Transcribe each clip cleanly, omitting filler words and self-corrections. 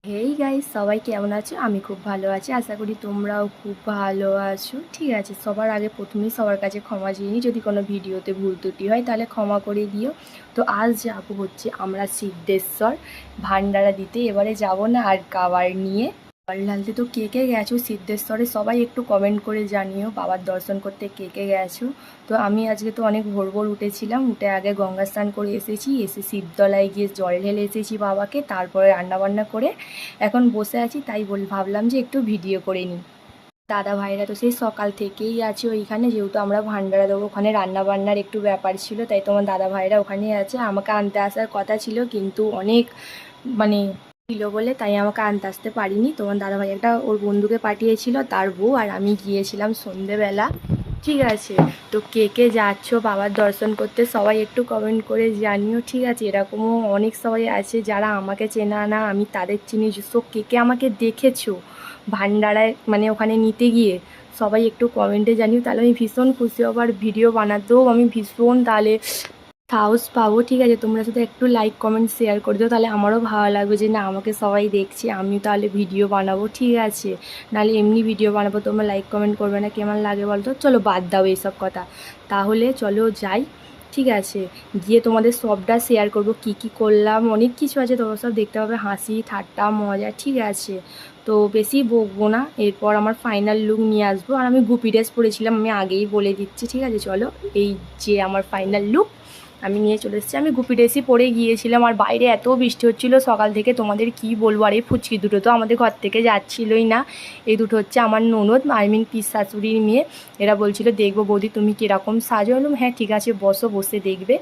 Hey guys, সবাই কেমন আছো? আমি খুব ভালো আছি, আশা করি তোমরাও খুব ভালো আছো। ঠিক আছে, সবার আগে প্রথমেই সবার কাছে ক্ষমা চেয়ে নিই, যদি কোনো ভিডিওতে ভুল ত্রুটি হয় তাহলে ক্ষমা করে দিও। তো আজ যাবো হচ্ছে আমরা সিদ্ধেশ্বর ভান্ডারা দিতে। এবারে যাব না আর কাবার নিয়ে জল ঢালতে। তো কে কে গেছো সিদ্ধেশ্বরে সবাই একটু কমেন্ট করে জানিও, বাবার দর্শন করতে কে কে গেছো। তো আমি আজকে তো অনেক ভোর ভোর উঠেছিলাম, উঠে আগে গঙ্গা স্নান করে এসেছি, এসে শিবতলায় গিয়ে জল ঢেলে এসেছি বাবাকে, তারপরে রান্নাবান্না করে এখন বসে আছি। তাই ভাবলাম যে একটু ভিডিও করে নিই। দাদা ভাইরা তো সেই সকাল থেকেই আছে ওইখানে, যেহেতু আমরা ভান্ডারা দেবো, ওখানে রান্না বান্নার একটু ব্যাপার ছিল, তাই তোমার দাদা ভাইরা ওখানেই আছে। আমাকে আনতে আসার কথা ছিল, কিন্তু অনেক মানে ছিল বলে তাই আমাকে আনতে আসতে পারিনি। তোমার দাদা ভাই একটা ওর বন্ধুকে পাঠিয়েছিল, তার বউ আর আমি গিয়েছিলাম সন্ধেবেলা। ঠিক আছে, তো কে কে যাচ্ছ বাবার দর্শন করতে সবাই একটু কমেন্ট করে জানিও। ঠিক আছে, এরকমও অনেক সবাই আছে যারা আমাকে চেনা না, আমি তাদের চিনি। সো কে কে আমাকে দেখেছো ভান্ডারায় মানে ওখানে নিতে গিয়ে সবাই একটু কমেন্টে জানিও, তাহলে আমি ভীষণ খুশি হব। আর ভিডিও বানাতেও আমি ভীষণ তাহলে সাহস পাবো। ঠিক আছে, তোমরা শুধু একটু লাইক কমেন্ট শেয়ার করে দিও, তাহলে আমারও ভালো লাগবে যে না, আমাকে সবাই দেখছে, আমি তাহলে ভিডিও বানাবো। ঠিক আছে, নাহলে এমনি ভিডিও বানাবো, তোমরা লাইক কমেন্ট করবে না, কেমন লাগে বলতো। চলো বাদ দাও এইসব কথা, তাহলে চলো যাই। ঠিক আছে, গিয়ে তোমাদের সবটা শেয়ার করবো, কি কি করলাম, অনেক কিছু আছে, তোমরা সব দেখতে পাবে, হাসি ঠাট্টা মজা। ঠিক আছে, তো বেশি বকবো না, এরপর আমার ফাইনাল লুক নিয়ে আসবো। আর আমি গুপি ড্রেস পরেছিলাম, আমি আগেই বলে দিচ্ছি। ঠিক আছে, চলো এই যে আমার ফাইনাল লুক আমি নিয়ে চলে এসেছি। আমি গুপি ড্রেসই পরে গিয়েছিলাম, আর বাইরে এত বৃষ্টি হচ্ছিল সকাল থেকে, তোমাদের কি বলবো। আর এই ফুচকি দুটো তো আমাদের ঘর থেকে যাচ্ছিলই না। এই দুটো হচ্ছে আমার ননদ, আই মিন পিস শাশুড়ির মেয়ে। এরা বলছিল দেখবো বৌদি তুমি কীরকম সাজো। বললাম হ্যাঁ ঠিক আছে, বসো, বসে দেখবে।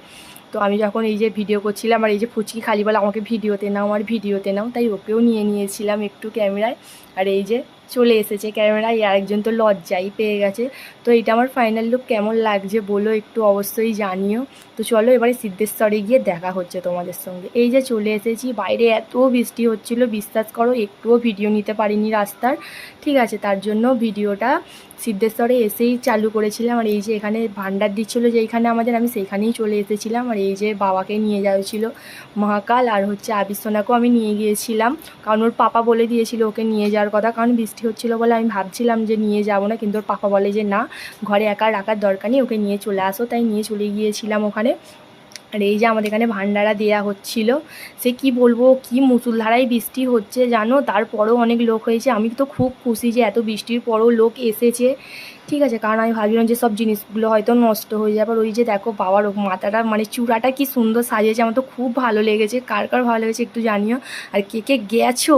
তো আমি যখন এই যে ভিডিও করছিলাম, আর এই যে ফুচকি খালি বলে আমাকে ভিডিওতে নাও আর ভিডিওতে নাও, তাই ওকেও নিয়ে নিয়েছিলাম একটু ক্যামেরায়। আর এই যে চলে এসেছে ক্যামেরায়, আরেকজন তো লজ্জাই পেয়ে গেছে। তো এটা আমার ফাইনাল লুক, কেমন লাগছে বলো একটু অবশ্যই জানিও। তো চলো এবারে সিদ্ধেশ্বরে গিয়ে দেখা হচ্ছে তোমাদের সঙ্গে। এই যে চলে এসেছি, বাইরে এত বৃষ্টি হচ্ছিল, বিশ্বাস করো একটুও ভিডিও নিতে পারিনি রাস্তার। ঠিক আছে, তার জন্য ভিডিওটা সিদ্ধেশ্বরে এসেই চালু করেছিলাম। আর এই যে এখানে ভান্ডার দিচ্ছিলো যেইখানে আমাদের, আমি সেইখানেই চলে এসেছিলাম। আর এই যে বাবাকে নিয়ে যাচ্ছিলো মহাকাল, আর হচ্ছে আবিসোনাকেও আমি নিয়ে গিয়েছিলাম, কারণ ওর পাপা বলে দিয়েছিল ওকে নিয়ে যাওয়ার কথা। কারণ বৃষ্টি হচ্ছিলো বলে আমি ভাবছিলাম যে নিয়ে যাবো না, কিন্তু ওর পাপা বলে যে না, ঘরে একা রাখার দরকার নেই, ওকে নিয়ে চলে আসো। তাই নিয়ে চলে গিয়েছিলাম ওখানে। আর এই যে আমাদের এখানে ভান্ডারা দেয়া হচ্ছিল, সে কি বলবো, কি মুষলধারায় বৃষ্টি হচ্ছে জানো, তারপরেও অনেক লোক হয়েছে। আমি তো খুব খুশি যে এত বৃষ্টির পরেও লোক এসেছে। ঠিক আছে, কারণ আমি ভাবছিলাম যে সব জিনিসগুলো হয়তো নষ্ট হয়ে যাবে। আর ওই যে দেখো বাবার মাথাটা মানে চূড়াটা কি সুন্দর সাজিয়েছে, আমার তো খুব ভালো লেগেছে। কার কার ভালো লেগেছে একটু জানিও। আর কে কে গেছো